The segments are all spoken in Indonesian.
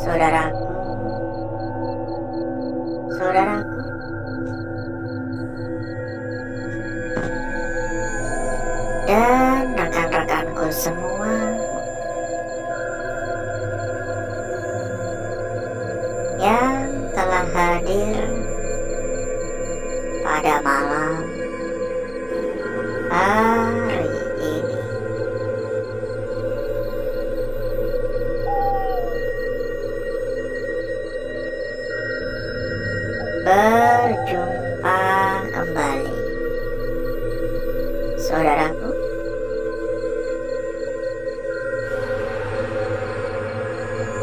Saudaraku, saudaraku, dan rekan-rekanku semua, yang telah hadir pada malam hari ini. Berjumpa kembali, saudaraku.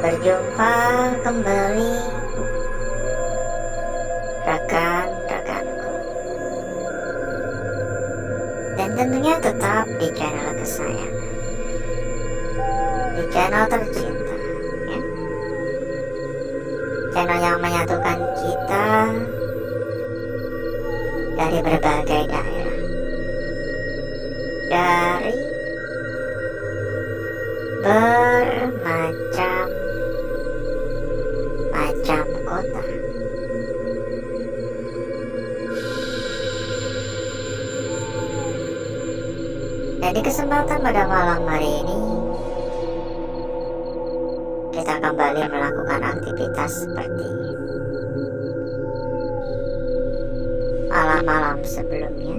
Berjumpa kembali, rekan-rekanku. Dan tentunya tetap di channel kesayangan, di channel tercinta, ya. Channel yang menyatukan kita dari berbagai daerah, dari bermacam-macam kota. Dan di kesempatan pada malam hari ini, kita kembali melakukan aktivitas seperti malam-malam sebelumnya.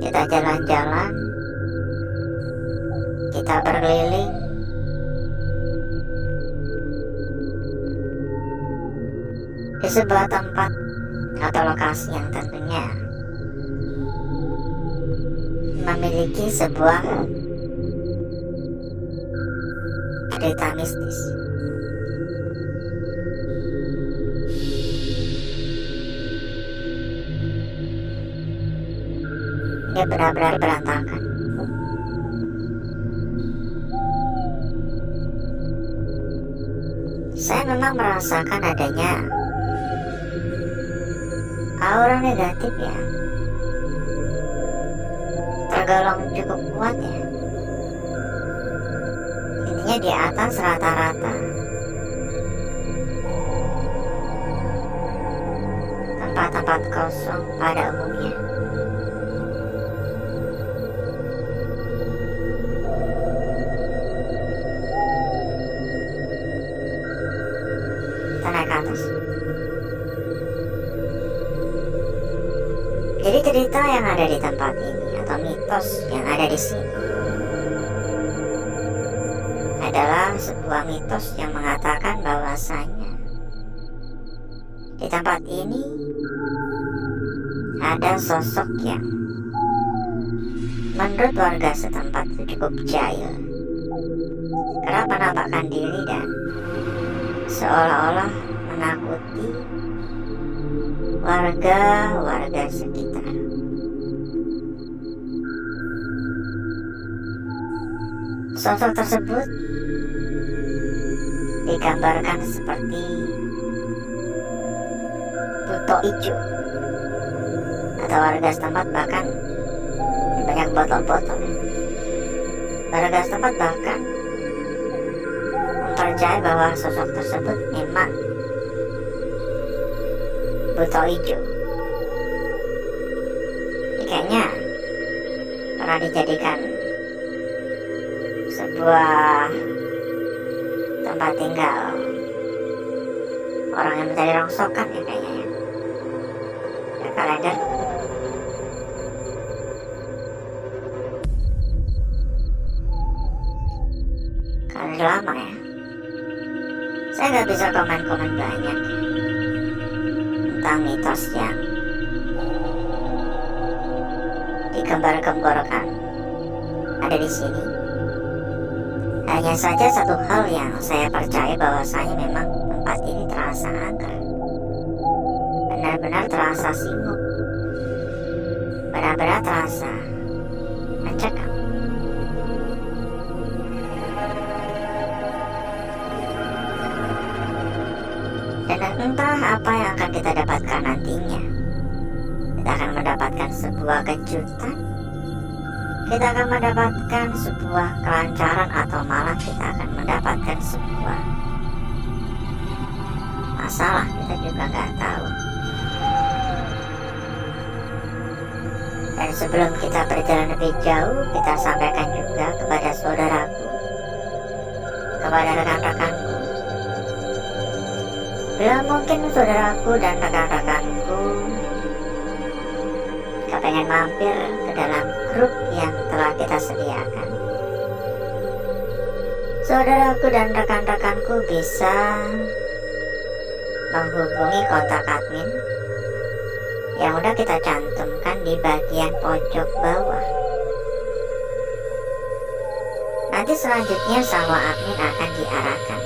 Kita jalan-jalan, kita berkeliling, di sebuah tempat atau lokasi yang tentunya memiliki sebuah cerita mistis. Ini benar-benar berantakan. Saya memang merasakan adanya aura negatif ya, tergolong cukup kuat ya. Intinya di atas rata-rata tempat-tempat kosong pada umumnya. Kita naik ke atas. Jadi cerita yang ada di tempat ini atau mitos yang ada di sini adalah sebuah mitos yang mengatakan bahwasanya di tempat ini ada sosok yang menurut warga setempat cukup jahil, kerap menampakkan diri dan seolah-olah menakuti warga-warga sekitar. Sosok tersebut digambarkan seperti buto ijo, atau warga setempat bahkan banyak botol-botol. Warga setempat bahkan mempercayai bahwa sosok tersebut memang buto ijo. Ini kayaknya pernah dijadikan sebuah tempat tinggal orang yang mencari rongsokan ya kayaknya ya. Ada kalender. Kalender lama ya. Saya nggak bisa komen-komen banyak ya tentang mitos yang digembar-gemborkan ada di sini. Hanya saja satu hal yang saya percaya bahwasanya memang tempat ini terasa angker, benar-benar terasa sibuk, benar-benar terasa mencekam. Dan entah apa yang akan kita dapatkan nantinya. Kita akan mendapatkan sebuah kejutan, kita akan mendapatkan sebuah kelancaran atau malah kita akan mendapatkan sebuah masalah, kita juga nggak tahu. Dan sebelum kita berjalan lebih jauh, kita sampaikan juga kepada saudaraku, kepada rekan-rekanku. Bila mungkin saudaraku dan rekan-rekanku kepengen mampir ke dalam grup yang telah kita sediakan, saudaraku dan rekan-rekanku bisa menghubungi kontak admin yang udah kita cantumkan di bagian pojok bawah. Nanti selanjutnya sama admin akan diarahkan.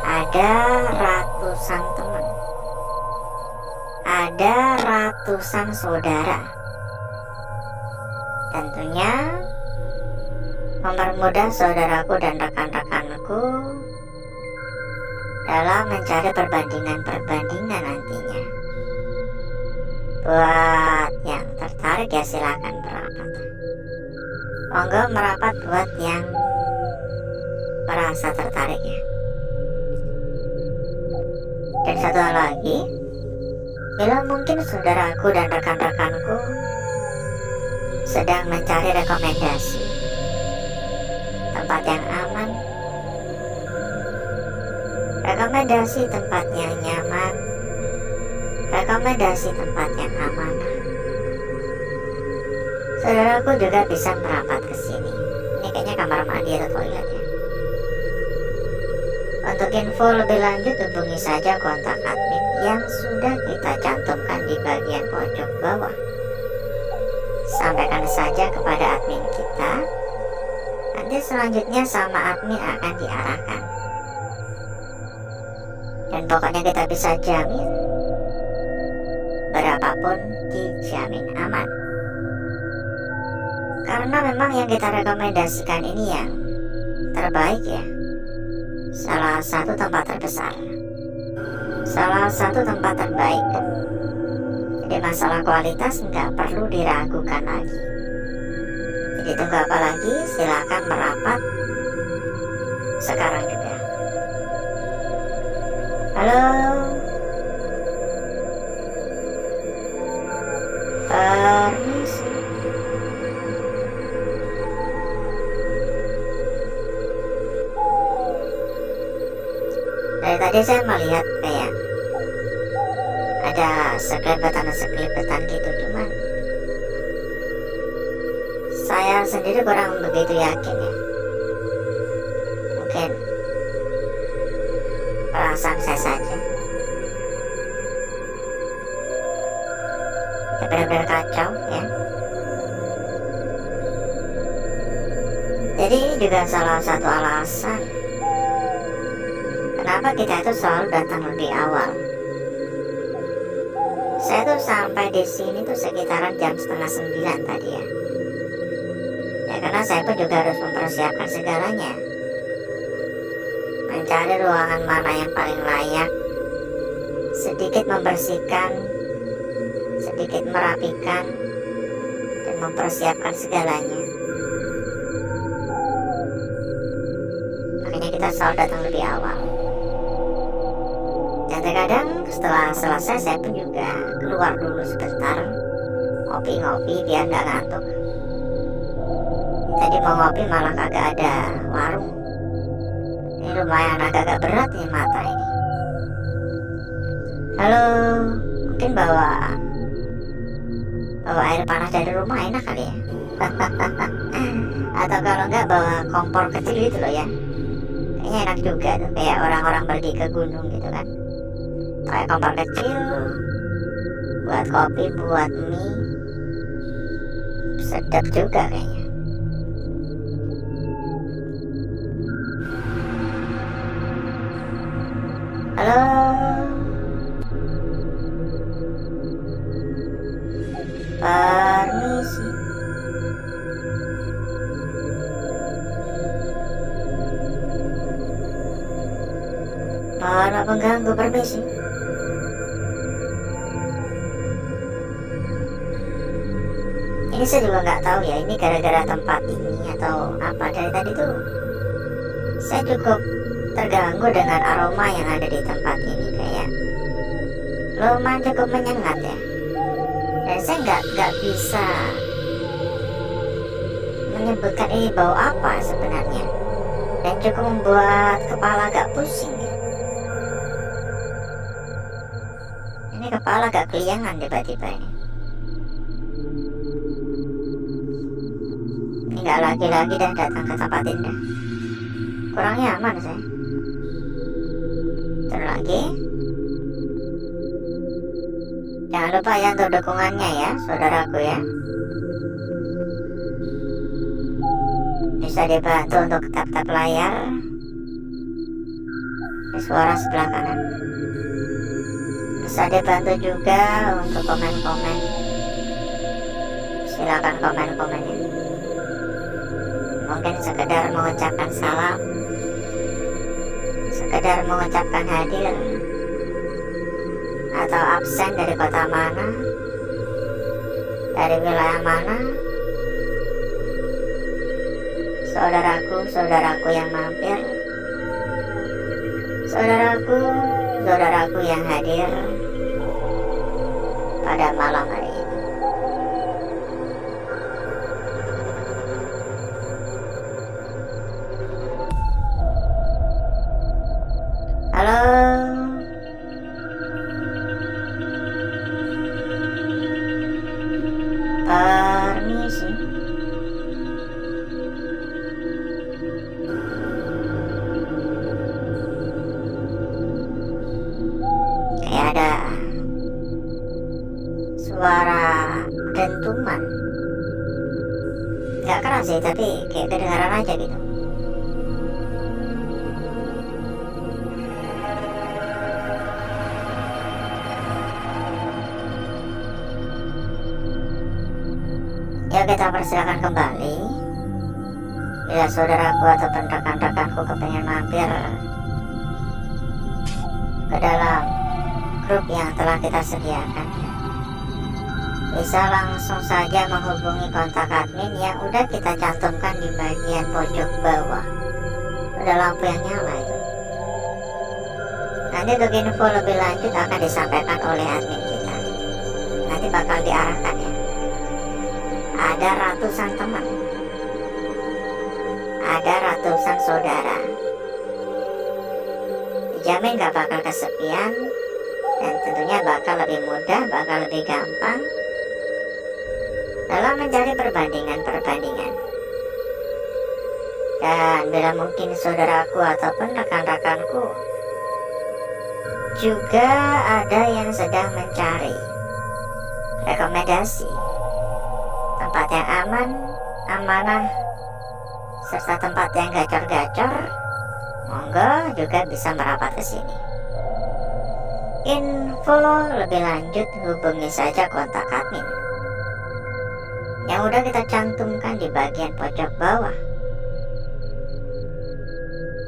Ada ratusan teman, ada ratusan saudara. Tentunya mempermudah saudaraku dan rekan-rekanku dalam mencari perbandingan-perbandingan nantinya. Buat yang tertarik ya silakan merapat. Monggo merapat buat yang merasa tertarik ya. Dan satu hal lagi, bila mungkin saudaraku dan rekan-rekanku sedang mencari rekomendasi tempat yang aman, rekomendasi tempat yang nyaman, rekomendasi tempat yang amanah, saudaraku juga bisa merapat ke sini. Ini kayaknya kamar mandi atau toilet ya. Untuk info lebih lanjut hubungi saja kontak admin yang sudah kita cantumkan di bagian pojok bawah. Sampaikan saja kepada admin kita. Nanti selanjutnya sama admin akan diarahkan. Dan pokoknya kita bisa jamin, berapapun dijamin aman. Karena memang yang kita rekomendasikan ini yang terbaik ya. Salah satu tempat terbesar, salah satu tempat terbaik. Jadi masalah kualitas nggak perlu diragukan lagi. Jadi tunggu apa lagi? Silakan merapat sekarang juga. Halo, permisi. Dari tadi saya melihat kayak ada sekelebetan gitu, cuman saya sendiri kurang begitu yakin ya. Mungkin perasaan saya saja. Ya benar-benar kacau ya. Jadi ini juga salah satu alasan kenapa kita itu selalu datang lebih awal. Saya tuh sampai di sini tuh sekitaran jam 8:30 tadi ya. Ya karena saya pun juga harus mempersiapkan segalanya. Mencari ruangan mana yang paling layak, sedikit membersihkan, sedikit merapikan, dan mempersiapkan segalanya. Makanya kita selalu datang lebih awal. Dan terkadang setelah selesai saya pun juga keluar dulu sebentar, ngopi-ngopi biar nggak ngantuk. Tadi mau ngopi malah kagak ada warung. Ini lumayan agak-agak berat nih mata ini. Halo, mungkin bawa air panas dari rumah enak kali ya. Atau kalau nggak bawa kompor kecil gitu loh ya. Kayaknya enak juga tuh, kayak orang-orang pergi ke gunung gitu kan. Kayak kompor kecil buat kopi, buat mie, sedap juga kayaknya. Halo, permisi. Para pengganggu, permisi. Ini Ini saya juga nggak tahu ya, ini gara-gara tempat ini atau apa. Dari tadi tuh saya cukup terganggu dengan aroma yang ada di tempat ini, kayak lumayan cukup menyengat ya. Dan saya nggak bisa menyebutkan ini bau apa sebenarnya, dan cukup membuat kepala agak pusing ya. Ini kepala agak keliangan tiba-tiba ini. Ini nggak lagi-lagi dan datang ke tempat indah. Kurang nyaman saya. Terus lagi, jangan lupa ya untuk dukungannya ya saudaraku ya. Bisa dibantu untuk tap-tap layar di suara sebelah kanan. Bisa dibantu juga untuk komen-komen. Silakan komen-komennya. Mungkin sekedar mengucapkan salam, sekedar mengucapkan hadir, atau absen dari kota mana, dari wilayah mana. Saudaraku yang mampir, saudaraku yang hadir pada malam hari ini. Halo, permisi. Kayak ada suara dentuman. Gak keras sih, tapi kayak kedengaran aja gitu. Ya, kita persilakan kembali. Bila saudaraku ataupun rekan-rekanku kepengen mampir ke dalam grup yang telah kita sediakan, bisa langsung saja menghubungi kontak admin yang udah kita cantumkan di bagian pojok bawah. Ada lampu yang nyala itu. Nanti untuk info lebih lanjut akan disampaikan oleh admin kita. Nanti bakal diarahkan ya. Ada ratusan teman, ada ratusan saudara. Dijamin gak bakal kesepian, dan tentunya bakal lebih mudah, bakal lebih gampang dalam mencari perbandingan. Dan bila mungkin saudaraku ataupun rekan-rekanku juga ada yang sedang mencari rekomendasi tempat yang aman, amanah, serta tempat yang gacor-gacor, monggo juga bisa merapat ke sini. Info lebih lanjut hubungi saja kontak admin yang udah kita cantumkan di bagian pojok bawah.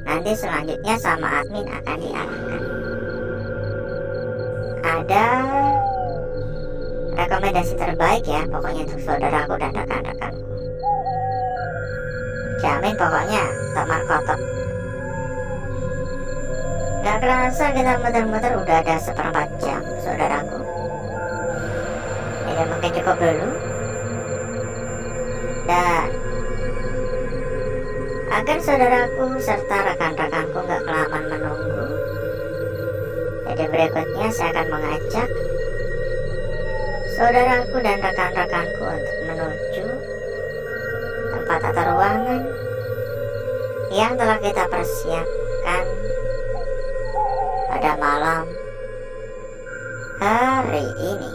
Nanti selanjutnya sama admin akan diarahkan. Ada rekomendasi terbaik ya pokoknya untuk saudaraku dan rekan-rekanku. Jamin pokoknya tak markotop. Gak kerasa kita muter-muter udah ada 1/4 jam saudaraku. Jadi mungkin cukup dulu. Dan agar saudaraku serta rekan-rekanku gak kelamaan menunggu, jadi berikutnya saya akan mengajak saudaraku dan rekan-rekanku untuk menuju tempat tata ruangan yang telah kita persiapkan pada malam hari ini.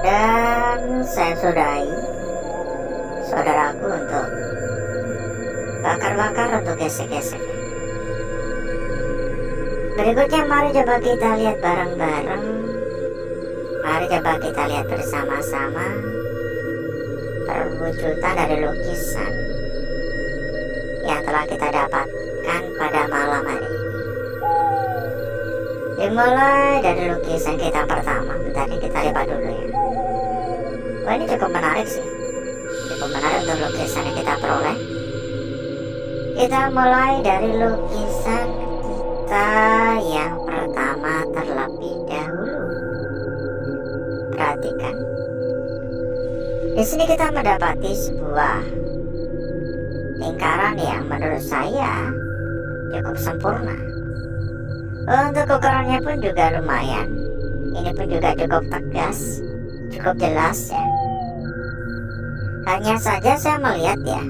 Dan saya sudahi saudaraku untuk bakar-bakar untuk gesek-gesek. Berikutnya mari coba kita lihat bareng-bareng. Mari coba kita lihat bersama-sama perwujudan dari lukisan yang telah kita dapatkan pada malam hari. Dimulai dari lukisan kita pertama. Bentar nih, kita lihat dulu ya. Wah, ini cukup menarik sih. Cukup menarik untuk lukisan yang kita peroleh. Kita mulai dari lukisan kita yang pertama terlebih dahulu. Perhatikan. Di sini kita mendapati sebuah lingkaran yang menurut saya cukup sempurna. Untuk ukurannya pun juga lumayan. Ini pun juga cukup tegas, cukup jelas ya. Hanya saja saya melihat ya,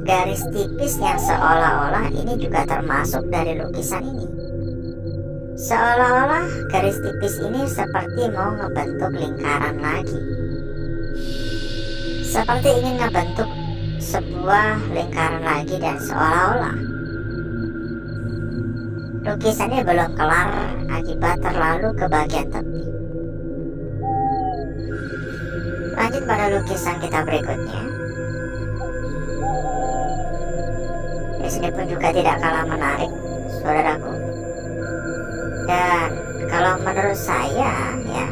garis tipis yang seolah-olah ini juga termasuk dari lukisan ini. Seolah-olah garis tipis ini seperti mau ngebentuk lingkaran lagi. Seperti ingin ngebentuk sebuah lingkaran lagi, dan seolah-olah lukisannya belum kelar akibat terlalu ke bagian tepi. Lanjut pada lukisan kita berikutnya. Di sini pun juga tidak kalah menarik, saudaraku. Dan kalau menurut saya ya,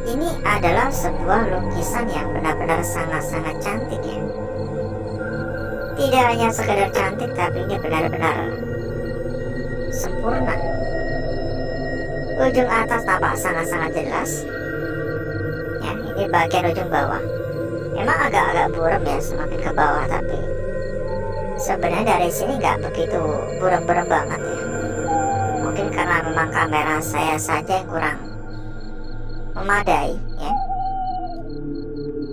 ini adalah sebuah lukisan yang benar-benar sangat-sangat cantik ya. Tidak hanya sekedar cantik, tapi ini benar-benar sempurna. Ujung atas tampak sangat-sangat jelas ya, ini bagian ujung bawah emang agak-agak buram ya semakin ke bawah, tapi sebenarnya dari sini nggak begitu buram-buram banget ya. Mungkin karena memang kamera saya saja yang kurang memadai ya.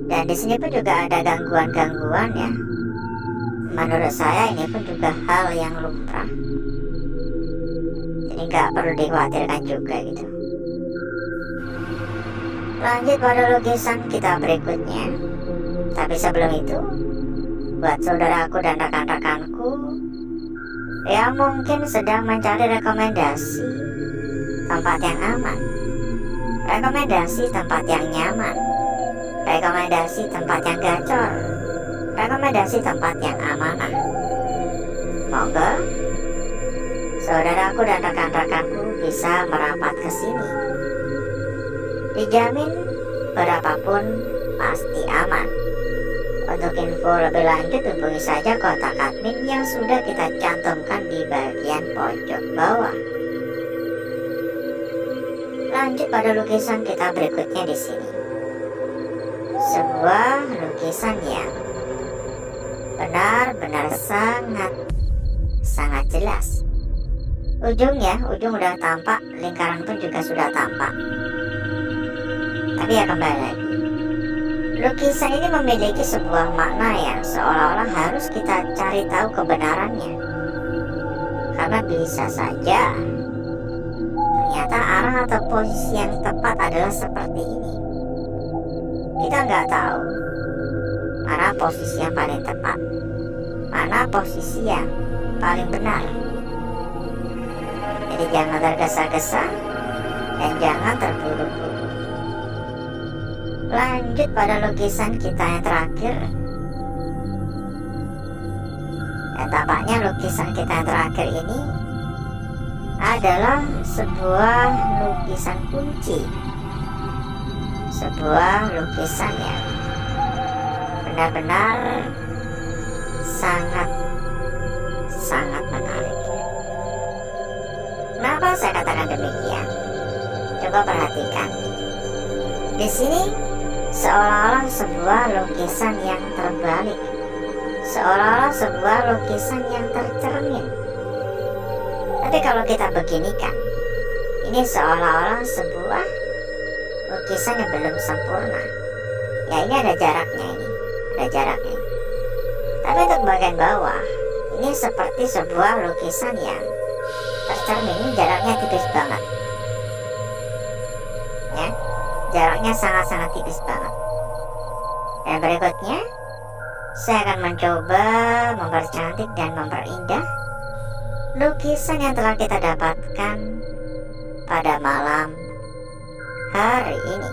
Dan di sini pun juga ada gangguan-gangguan ya. Menurut saya ini pun juga hal yang lumrah, jadi nggak perlu dikhawatirkan juga gitu. Lanjut pada lukisan kita berikutnya. Tapi sebelum itu, buat saudaraku dan rekan-rekanku yang mungkin sedang mencari rekomendasi tempat yang aman, rekomendasi tempat yang nyaman, rekomendasi tempat yang gacor, rekomendasi tempat yang amanah. Monggo saudaraku dan rekan-rekanku bisa merapat ke sini. Dijamin berapapun pasti aman. Untuk info lebih lanjut hubungi saja kontak admin yang sudah kita cantumkan di bagian pojok bawah. Lanjut pada lukisan kita berikutnya di sini. Sebuah lukisan yang benar-benar sangat jelas. Ujung udah tampak, lingkaran pun juga sudah tampak. Tapi ya kembali lagi, lukisan ini memiliki sebuah makna yang seolah-olah harus kita cari tahu kebenarannya. Karena bisa saja ternyata arah atau posisi yang tepat adalah seperti ini. Kita nggak tahu mana posisi yang paling tepat, mana posisi yang paling benar. Jadi jangan tergesa-gesa dan jangan terburu-buru. Lanjut pada lukisan kita yang terakhir. Dan tampaknya lukisan kita yang terakhir ini adalah sebuah lukisan kunci. Sebuah lukisan yang benar-benar sangat menarik. Kenapa saya katakan demikian? Coba perhatikan. Di sini seolah-olah sebuah lukisan yang terbalik, seolah-olah sebuah lukisan yang tercermin. Tapi kalau kita beginikan, ini seolah-olah sebuah lukisan yang belum sempurna. Ya ini ada jaraknya ini, ada jaraknya. Tapi untuk bagian bawah, ini seperti sebuah lukisan yang tercermin. Ini jaraknya tipis banget. Ya, jaraknya sangat-sangat tipis banget. Dan berikutnya, saya akan mencoba mempercantik dan memperindah lukisan yang telah kita dapatkan pada malam hari ini.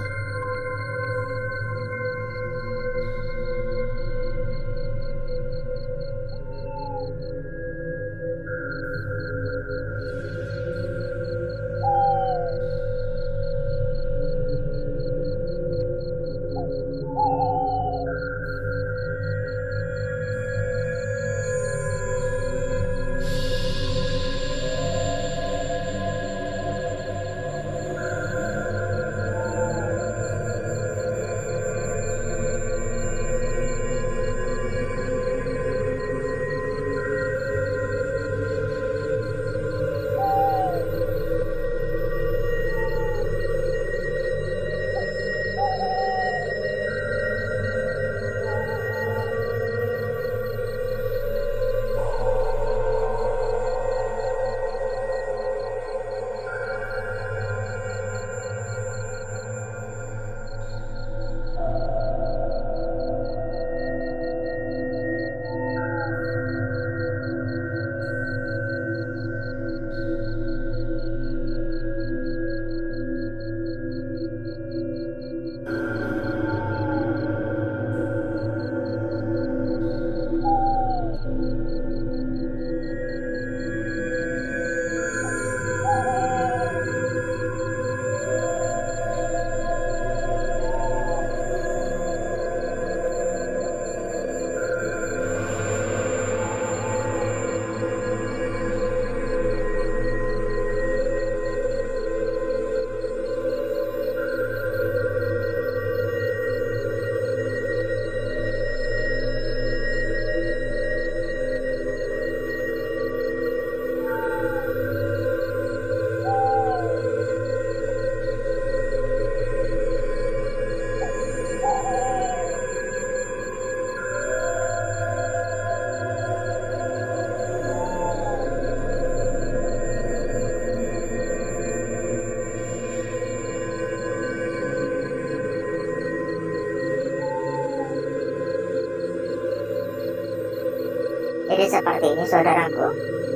Jadi seperti ini saudaraku,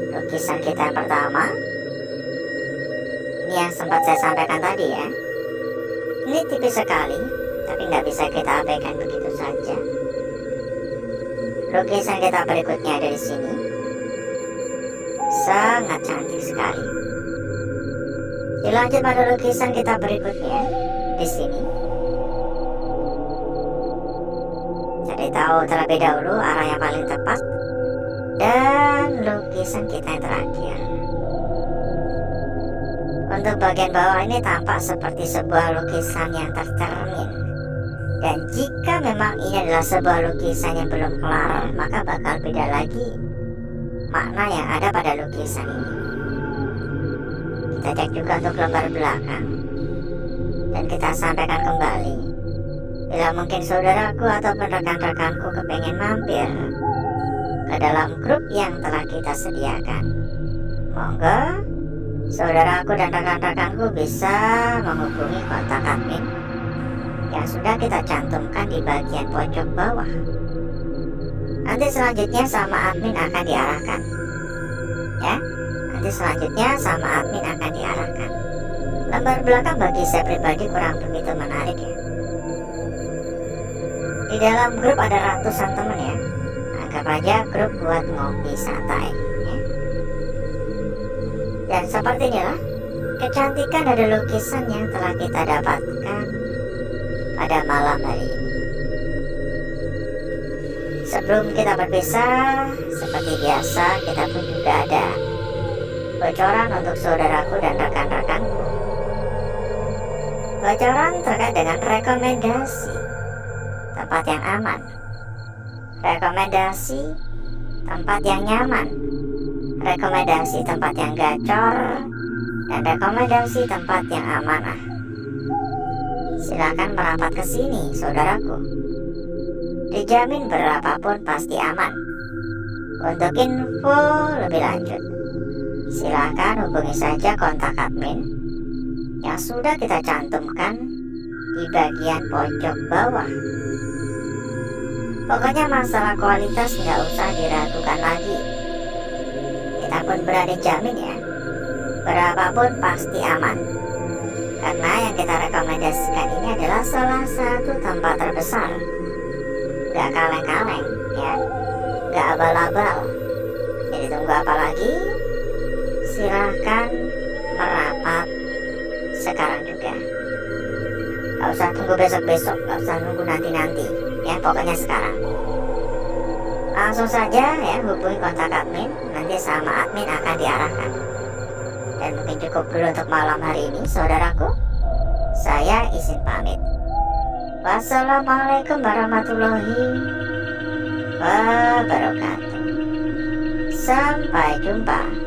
lukisan kita yang pertama. Ini yang sempat saya sampaikan tadi ya. Ini tipis sekali, tapi nggak bisa kita abaikan begitu saja. Lukisan kita berikutnya ada di sini. Sangat cantik sekali. Dilanjut pada lukisan kita berikutnya di sini. Cari tahu terlebih dahulu arah yang paling tepat. Dan lukisan kita yang terakhir. Untuk bagian bawah ini tampak seperti sebuah lukisan yang tercermin. Dan jika memang ini adalah sebuah lukisan yang belum kelar, maka bakal beda lagi makna yang ada pada lukisan ini. Kita cek juga untuk lembar belakang. Dan kita sampaikan kembali, bila mungkin saudaraku ataupun rekan-rekanku kepengen mampir ke dalam grup yang telah kita sediakan, monggo saudaraku dan rekan-rekanku bisa menghubungi kontak admin yang sudah kita cantumkan di bagian pojok bawah. Nanti selanjutnya sama admin akan diarahkan, ya. Nanti selanjutnya sama admin akan diarahkan. Lembar belakang bagi saya pribadi kurang begitu menarik, ya. Di dalam grup ada ratusan teman, ya. Anggap aja grup buat ngopi santai, ya. Dan seperti inilah kecantikan dari lukisan yang telah kita dapatkan pada malam hari ini. Sebelum kita berpisah, seperti biasa kita pun juga ada bocoran untuk saudaraku dan rekan-rekanku. Bocoran terkait dengan rekomendasi tempat yang aman, rekomendasi tempat yang nyaman, rekomendasi tempat yang gacor, dan rekomendasi tempat yang amanah. Silakan merapat ke sini, saudaraku. Dijamin berapapun pasti aman. Untuk info lebih lanjut, silakan hubungi saja kontak admin yang sudah kita cantumkan di bagian pojok bawah. Pokoknya masalah kualitas nggak usah diragukan lagi. Kita pun berani jamin, ya, berapapun pasti aman. Karena yang kita rekomendasikan ini adalah salah satu tempat terbesar. Gak kaleng-kaleng, ya, gak abal-abal. Jadi tunggu apa lagi? Silahkan merapat sekarang juga. Gak usah tunggu besok-besok, gak usah nunggu nanti-nanti, ya, pokoknya sekarang. Langsung saja, ya, hubungi kontak admin. Nanti sama admin akan diarahkan. Dan mungkin cukup dulu untuk malam hari ini, saudaraku. Saya izin pamit. Wassalamualaikum warahmatullahi wabarakatuh. Sampai jumpa.